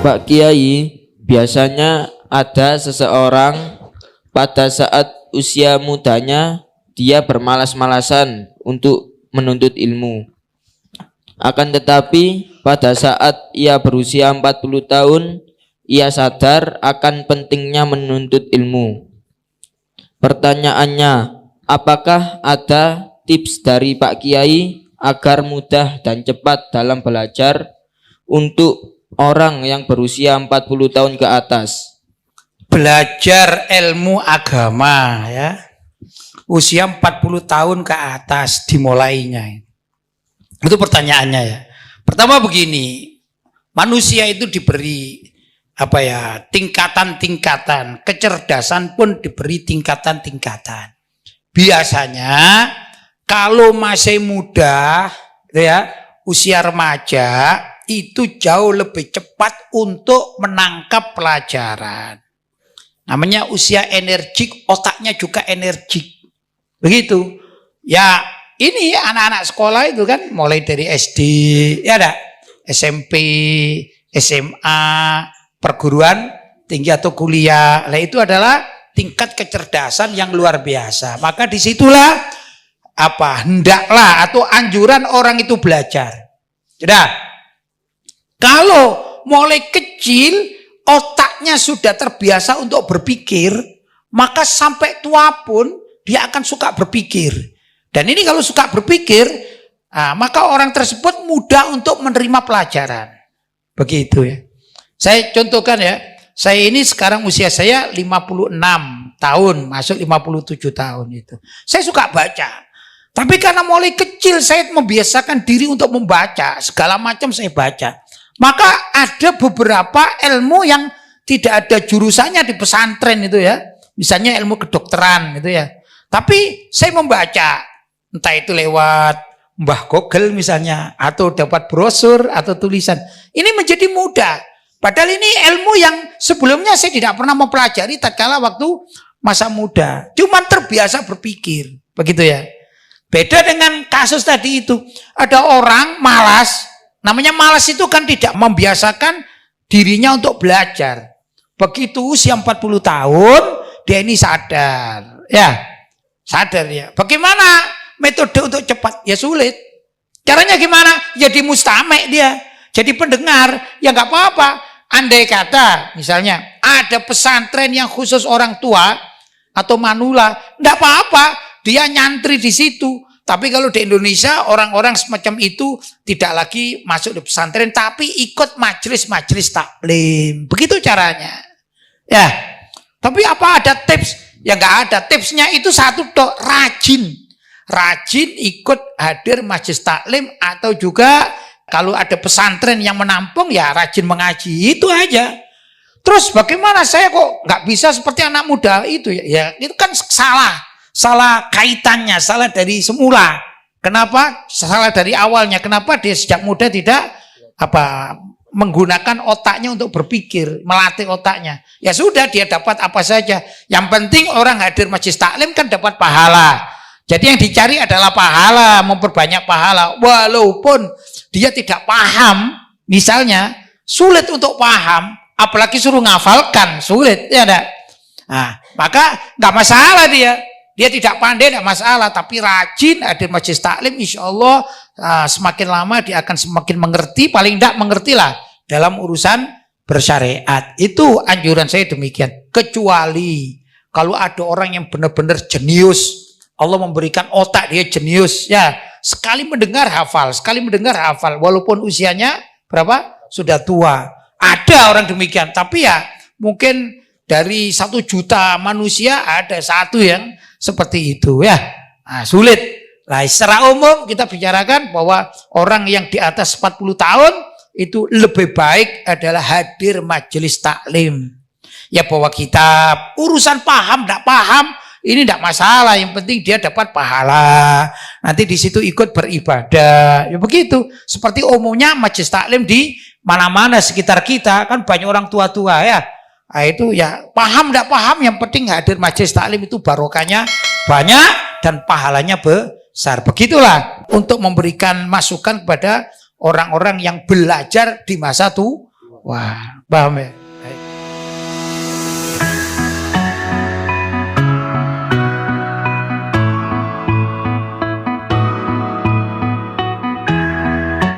Pak Kiai, biasanya ada seseorang pada saat usia mudanya dia bermalas-malasan untuk menuntut ilmu. Akan tetapi pada saat ia berusia 40 tahun, ia sadar akan pentingnya menuntut ilmu. Pertanyaannya, apakah ada tips dari Pak Kiai agar mudah dan cepat dalam belajar untuk orang yang berusia 40 tahun ke atas? Belajar ilmu agama ya, usia 40 tahun ke atas dimulainya. Itu pertanyaannya ya. Pertama begini, manusia itu diberi tingkatan-tingkatan, kecerdasan pun diberi tingkatan-tingkatan. Biasanya kalau masih muda ya, usia remaja itu jauh lebih cepat untuk menangkap pelajaran. Namanya usia energik, otaknya juga energik. Begitu. Ya, ini anak-anak sekolah itu kan mulai dari SD, ya ada SMP, SMA, perguruan tinggi atau kuliah. Nah, itu adalah tingkat kecerdasan yang luar biasa. Maka disitulah hendaklah atau anjuran orang itu belajar. Sudah. Kalau mulai kecil otaknya sudah terbiasa untuk berpikir, maka sampai tua pun dia akan suka berpikir. Dan ini kalau suka berpikir, maka orang tersebut mudah untuk menerima pelajaran. Begitu ya. Saya contohkan ya, saya ini sekarang usia saya 56 tahun, masuk 57 tahun itu. Saya suka baca. Tapi karena mulai kecil saya membiasakan diri untuk membaca, segala macam saya baca. Maka ada beberapa ilmu yang tidak ada jurusannya di pesantren itu ya. Misalnya ilmu kedokteran gitu ya. Tapi saya membaca, entah itu lewat Mbah Google misalnya, atau dapat brosur atau tulisan. Ini menjadi mudah. Padahal ini ilmu yang sebelumnya saya tidak pernah mempelajari tatkala waktu masa muda. Cuman terbiasa berpikir. Begitu ya. Beda dengan kasus tadi itu. Ada orang malas. Namanya malas itu kan tidak membiasakan dirinya untuk belajar. Begitu usia 40 tahun, dia ini sadar. Ya, sadar ya. Bagaimana metode untuk cepat? Ya sulit. Caranya gimana? Ya di mustame' dia. Jadi pendengar, ya nggak apa-apa. Andai kata, misalnya, ada pesantren yang khusus orang tua atau manula, nggak apa-apa. Dia nyantri di situ. Tapi kalau di Indonesia orang-orang semacam itu tidak lagi masuk di pesantren, tapi ikut majelis-majelis taklim. Begitu caranya. Ya. Tapi apa ada tips? Ya nggak ada. Tipsnya itu satu tok, rajin. Rajin ikut hadir majelis taklim atau juga kalau ada pesantren yang menampung ya rajin mengaji. Itu aja. Terus bagaimana saya kok nggak bisa seperti anak muda itu ya? Ya itu kan salah. Salah kaitannya, salah dari semula. Kenapa? Salah dari awalnya. Kenapa dia sejak muda tidak menggunakan otaknya untuk berpikir, melatih otaknya. Ya sudah, dia dapat apa saja. Yang penting orang hadir majelis taklim kan dapat pahala. Jadi yang dicari adalah pahala, memperbanyak pahala. Walaupun dia tidak paham, misalnya sulit untuk paham, apalagi suruh ngafalkan, sulit, ya enggak? Nah, maka nggak masalah dia. Dia tidak pandai, tidak masalah, tapi rajin hadir majelis taklim, insya Allah semakin lama dia akan semakin mengerti, paling tidak mengertilah dalam urusan bersyariat. Itu anjuran saya demikian. Kecuali kalau ada orang yang benar-benar jenius, Allah memberikan otak dia jenius, ya sekali mendengar hafal, walaupun usianya berapa? Sudah tua. Ada orang demikian, tapi ya mungkin dari 1 juta manusia ada satu yang seperti itu ya. Nah, sulit. Nah, secara umum kita bicarakan bahwa orang yang di atas 40 tahun itu lebih baik adalah hadir majelis taklim. Ya bawa kitab, urusan paham tidak paham ini tidak masalah, yang penting dia dapat pahala. Nanti di situ ikut beribadah. Ya begitu. Seperti umumnya majelis taklim di mana-mana sekitar kita kan banyak orang tua-tua ya. Nah, itu ya paham tidak paham, yang penting hadir majelis taklim itu barokahnya banyak dan pahalanya besar. Begitulah untuk memberikan masukan kepada orang-orang yang belajar di masa Wah, paham ya?